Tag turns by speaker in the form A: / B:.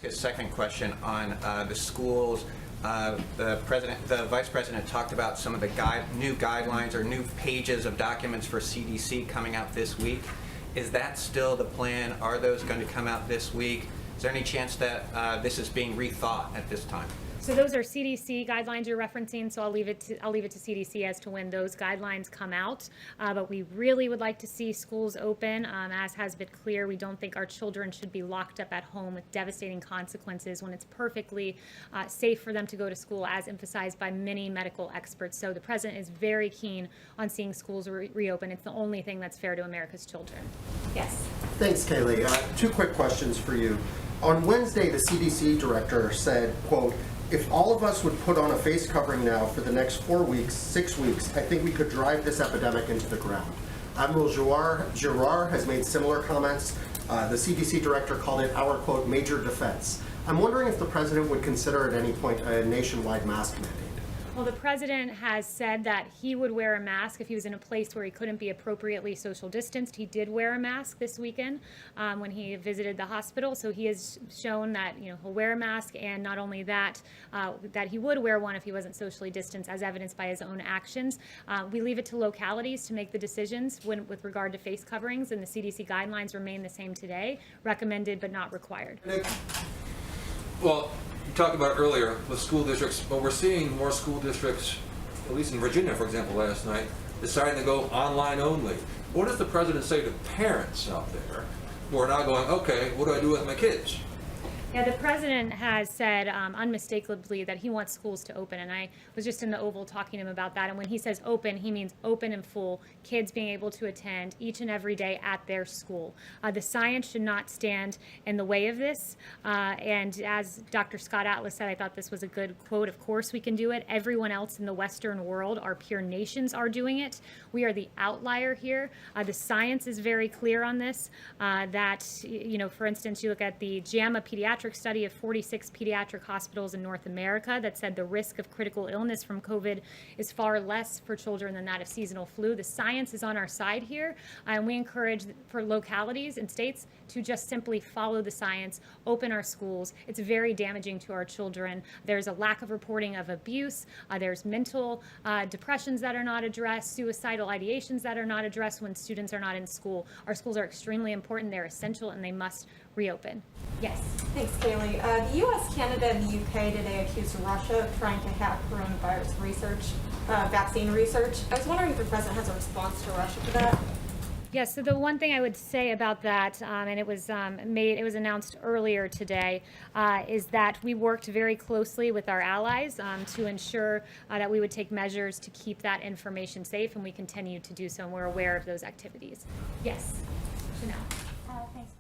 A: A second question on the schools. The vice president talked about some of the new guidelines or new pages of documents for CDC coming out this week. Is that still the plan? Are those going to come out this week? Is there any chance that this is being rethought at this time?
B: So those are CDC guidelines you're referencing, so I'll leave it to CDC as to when those guidelines come out. But we really would like to see schools open. As has been clear, we don't think our children should be locked up at home with devastating consequences when it's perfectly safe for them to go to school, as emphasized by many medical experts. So the president is very keen on seeing schools reopen. It's the only thing that's fair to America's children. Yes.
C: Thanks, Kayleigh. Two quick questions for you. On Wednesday, the CDC director said, quote, "If all of us would put on a face covering now for the next 4 weeks, 6 weeks, I think we could drive this epidemic into the ground." Admiral Giroir has made similar comments. The CDC director called it our, quote, major defense. I'm wondering if the president would consider at any point a nationwide mask mandate.
B: Well, the president has said that he would wear a mask if he was in a place where he couldn't be appropriately social distanced. He did wear a mask this weekend when he visited the hospital. So he has shown that he'll wear a mask, and not only that, that he would wear one if he wasn't socially distanced, as evidenced by his own actions. We leave it to localities to make the decisions with regard to face coverings, and the CDC guidelines remain the same today, recommended but not required.
D: Well, you talked about earlier with school districts, but we're seeing more school districts, at least in Virginia, for example, last night, deciding to go online only. What does the president say to parents out there who are now going, okay, what do I do with my kids?
B: Yeah, the president has said unmistakably that he wants schools to open, and I was just in the Oval talking to him about that. And when he says open, he means open and full, kids being able to attend each and every day at their school. The science should not stand in the way of this. And as Dr. Scott Atlas said, I thought this was a good quote. Of course we can do it. Everyone else in the Western world, our peer nations, are doing it. We are the outlier here. The science is very clear on this. That, for instance, you look at the JAMA pediatric study of 46 pediatric hospitals in North America that said the risk of critical illness from COVID is far less for children than that of seasonal flu. The science is on our side here, and we encourage for localities and states to just simply follow the science, open our schools. It's very damaging to our children. There's a lack of reporting of abuse. There's mental depressions that are not addressed, suicidal ideations that are not addressed when students are not in school. Our schools are extremely important. They're essential, and they must reopen. Yes.
E: Thanks, Kayleigh. The U.S., Canada, and the U.K. today accused Russia of trying to hack coronavirus research, vaccine research. I was wondering if the president has a response to Russia to that.
B: Yes, so the one thing I would say about that, and it was announced earlier today, is that we worked very closely with our allies to ensure that we would take measures to keep that information safe, and we continue to do so, and we're aware of those activities. Yes, Chanel.
F: Thanks,